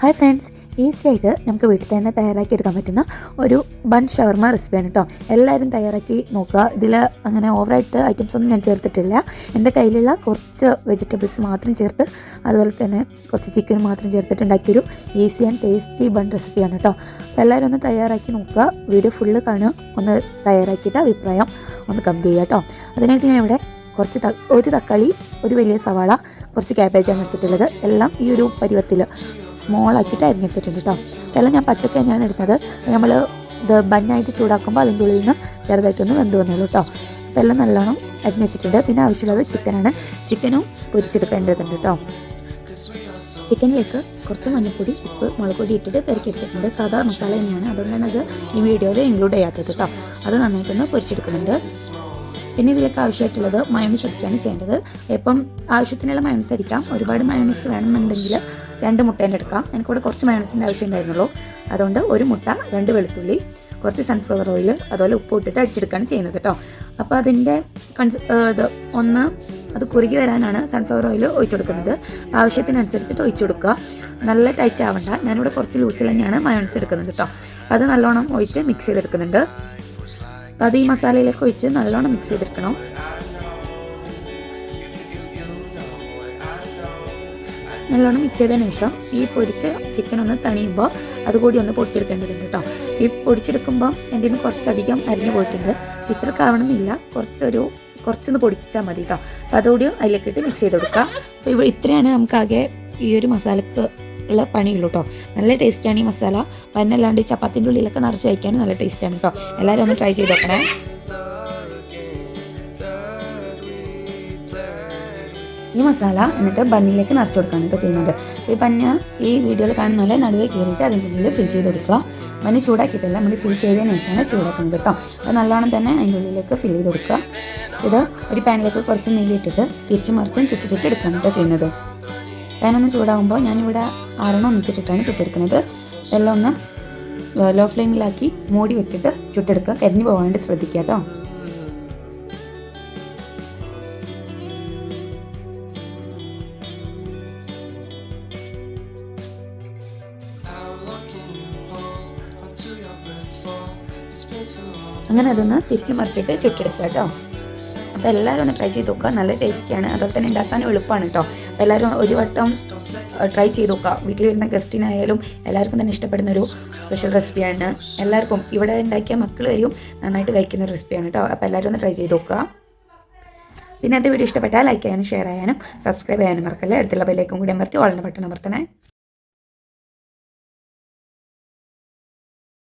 Hi friends, easy ആയിട്ട് നമുക്ക് വീട്ടിൽ തന്നെ തയ്യാറാക്കി എടുക്കാൻ പറ്റുന്ന ഒരു ബൺ ഷവർമ റെസിപ്പിയാണ് കേട്ടോ. എല്ലാവരും തയ്യാറാക്കി നോക്കുക. ഇതിൽ അങ്ങനെ ഓവറായിട്ട് ഐറ്റംസ് ഒന്നും ഞാൻ ചേർത്തിട്ടില്ല. എൻ്റെ കയ്യിലുള്ള കുറച്ച് വെജിറ്റബിൾസ് മാത്രം ചേർത്ത്, അതുപോലെ തന്നെ കുറച്ച് ചിക്കൻ മാത്രം ചേർത്തിട്ട് ഉണ്ടാക്കിയൊരു ഈസി ആൻഡ് ടേസ്റ്റി ബൺ റെസിപ്പിയാണ് കേട്ടോ. അപ്പോൾ എല്ലാവരും ഒന്ന് തയ്യാറാക്കി നോക്കുക. വീഡിയോ ഫുള്ള് കാണുക, ഒന്ന് തയ്യാറാക്കിയിട്ട് അഭിപ്രായം ഒന്ന് കമൻറ്റ് ചെയ്യുക കേട്ടോ. അതിനായിട്ട് ഞാൻ ഇവിടെ ഒരു തക്കാളി, ഒരു വലിയ സവാള, കുറച്ച് ക്യാബേജാണ് എടുത്തിട്ടുള്ളത്. എല്ലാം ഈ ഒരു പരുവത്തിൽ സ്മോളാക്കിയിട്ട് അരിഞ്ഞെടുത്തിട്ടുണ്ട് കേട്ടോ. ഇതെല്ലാം ഞാൻ പച്ചക്ക തന്നെയാണ് എടുത്തത്. നമ്മൾ ഇത് ബന്നായിട്ട് ചൂടാക്കുമ്പോൾ അതിൻ്റെ ഉള്ളിൽ നിന്ന് ചെറുതായിട്ടൊന്ന് വെന്ത് വന്നുള്ളൂ കേട്ടോ. അപ്പോൾ എല്ലാം നല്ലോണം അരിഞ്ഞ് വെച്ചിട്ടുണ്ട്. പിന്നെ ആവശ്യമുള്ളത് ചിക്കനാണ്. ചിക്കനും പൊരിച്ചെടുക്കേണ്ടതുണ്ട് കേട്ടോ. ചിക്കനിലേക്ക് കുറച്ച് മഞ്ഞൾപ്പൊടി, ഉപ്പ്, മുളക് പൊടി ഇട്ടിട്ട് പെരക്കിയെടുത്തിട്ടുണ്ട്. സാധാ മസാല തന്നെയാണ്, അതുകൊണ്ടാണ് അത് ഈ വീഡിയോയിൽ ഇൻക്ലൂഡ് ചെയ്യാത്തത് കേട്ടോ. അത് നന്നായിട്ടൊന്ന് പൊരിച്ചെടുക്കുന്നുണ്ട്. പിന്നെ ഇതിലേക്ക് ആവശ്യമായിട്ടുള്ളത് മയോണൈസ് അടിക്കുകയാണ് ചെയ്യേണ്ടത്. ഇപ്പം ആവശ്യത്തിനുള്ള മയോണൈസ് അടിക്കാം. ഒരുപാട് മയോണൈസ് വേണമെന്നുണ്ടെങ്കിൽ 2 മുട്ടേൻ്റെ എടുക്കാം. എനിക്കിവിടെ കുറച്ച് മയോണൈസിൻ്റെ ആവശ്യം ഉണ്ടായിരുന്നുള്ളൂ. അതുകൊണ്ട് 1 മുട്ട, 2 വെളുത്തുള്ളി, കുറച്ച് സൺഫ്ലവർ ഓയിൽ, അതുപോലെ ഉപ്പ് ഇട്ടിട്ട് അടിച്ചെടുക്കുകയാണ് ചെയ്യുന്നത് കേട്ടോ. അപ്പോൾ അതിൻ്റെ അത് കുറുകി വരാനാണ് സൺഫ്ലവർ ഓയിൽ ഒഴിച്ചു കൊടുക്കുന്നത്. ആവശ്യത്തിനനുസരിച്ചിട്ട് ഒഴിച്ചു കൊടുക്കുക. നല്ല ടൈറ്റ് ആവണ്ട. ഞാനിവിടെ കുറച്ച് ലൂസിൽ തന്നെയാണ് മയോണൈസ് എടുക്കുന്നത് കേട്ടോ. അത് നല്ലോണം ഒഴിച്ച് മിക്സ് ചെയ്തെടുക്കുന്നുണ്ട്. അപ്പോൾ അത് ഈ മസാലയിലേക്ക് ഒഴിച്ച് നല്ലോണം മിക്സ് ചെയ്തെടുക്കണം. നല്ലോണം മിക്സ് ചെയ്തതിന് ശേഷം ഈ പൊരിച്ച ചിക്കൻ ഒന്ന് തണിയുമ്പോൾ അതുകൂടി ഒന്ന് പൊടിച്ചെടുക്കേണ്ടതുണ്ട് കേട്ടോ. ഈ പൊടിച്ചെടുക്കുമ്പോൾ എൻ്റെ നിന്ന് കുറച്ചധികം അരിഞ്ഞു പോയിട്ടുണ്ട്. ഇത്രക്ക് ആവണമെന്നില്ല, കുറച്ചൊന്ന് പൊടിച്ചാൽ മതി കേട്ടോ. അപ്പോൾ അതുകൂടി അതിലേക്ക് ഇട്ട് മിക്സ് ചെയ്ത് കൊടുക്കുക. അപ്പോൾ ഇത്രയാണ് നമുക്കാകെ ഈ ഒരു മസാലക്ക് ഉള്ള പണിയുള്ളൂ കേട്ടോ. നല്ല ടേസ്റ്റാണ് ഈ മസാല. പന്നല്ലാണ്ട് ചപ്പാത്തിൻ്റെ ഉള്ളിലൊക്കെ നിറച്ച് കഴിക്കാനും നല്ല ടേസ്റ്റാണ് കേട്ടോ. എല്ലാവരും ഒന്ന് ട്രൈ ചെയ്ത് നോക്കണേ. ഈ മസാല എന്നിട്ട് ബന്നിലേക്ക് നിറച്ച് കൊടുക്കുകയാണ് കേട്ടോ ചെയ്യുന്നത്. ഈ ബന്ന ഈ വീഡിയോയിൽ കാണുന്ന പോലെ നടുവേ കയറിയിട്ട് അതിൻ്റെ ഉള്ളിൽ ഫിൽ ചെയ്ത് കൊടുക്കുക. ബന്നി ചൂടാക്കിയിട്ടല്ല, നമ്മൾ ഫിൽ ചെയ്തതിന് ശേഷമാണ് ചൂടാക്കുന്നത് കേട്ടോ. അത് നല്ലോണം തന്നെ അതിൻ്റെ ഉള്ളിലേക്ക് ഫിൽ ചെയ്ത് കൊടുക്കുക. ഇത് ഒരു പാനിലേക്ക് കുറച്ച് നെയ്യ് ഇട്ടിട്ട് തിരിച്ചും മറിച്ചും ചുട്ടെടുക്കുകയാണ് കേട്ടോ ചെയ്യുന്നത്. പാനൊന്ന് ചൂടാകുമ്പോൾ ഞാനിവിടെ 6 ഒന്നിച്ചിട്ടിട്ടാണ് ചുട്ടെടുക്കുന്നത്. എല്ലാം ഒന്ന് ലോ ഫ്ലെയിമിലാക്കി മൂടി വെച്ചിട്ട് ചുട്ടെടുക്കുക. കരിഞ്ഞു പോകാണ്ട് ശ്രദ്ധിക്കുക കേട്ടോ. അങ്ങനെ അതൊന്ന് തിരിച്ചു മറിച്ചിട്ട് ചുട്ടെടുക്കുക കേട്ടോ. അപ്പോൾ എല്ലാവരും ഒന്ന് ട്രൈ ചെയ്ത് നോക്കുക. നല്ല ടേസ്റ്റിയാണ്, അതുപോലെ തന്നെ ഉണ്ടാക്കാൻ എളുപ്പമാണ് കേട്ടോ. അപ്പോൾ എല്ലാവരും ഒരു വട്ടം ട്രൈ ചെയ്ത് നോക്കുക. വീട്ടിൽ വരുന്ന ഗസ്റ്റിനായാലും എല്ലാവർക്കും തന്നെ ഇഷ്ടപ്പെടുന്നൊരു സ്പെഷ്യൽ റെസിപ്പിയാണ്. എല്ലാവർക്കും ഇവിടെ ഉണ്ടാക്കിയ മക്കൾ വരെയും നന്നായിട്ട് കഴിക്കുന്ന ഒരു റെസിപ്പിയാണ് കേട്ടോ. അപ്പോൾ എല്ലാവരും ഒന്ന് ട്രൈ ചെയ്ത് നോക്കുക. പിന്നെ അത് വീഡിയോ ഇഷ്ടപ്പെട്ടാൽ ലൈക്ക് ചെയ്യാനും ഷെയർ ചെയ്യാനും സബ്സ്ക്രൈബ് ചെയ്യാനും മറക്കല്ലേ. അടുത്തുള്ള ബെല്ലേക്കും കൂടി അമർത്തി ഓളിൻ്റെ ബട്ടൺ അമർത്തണേ.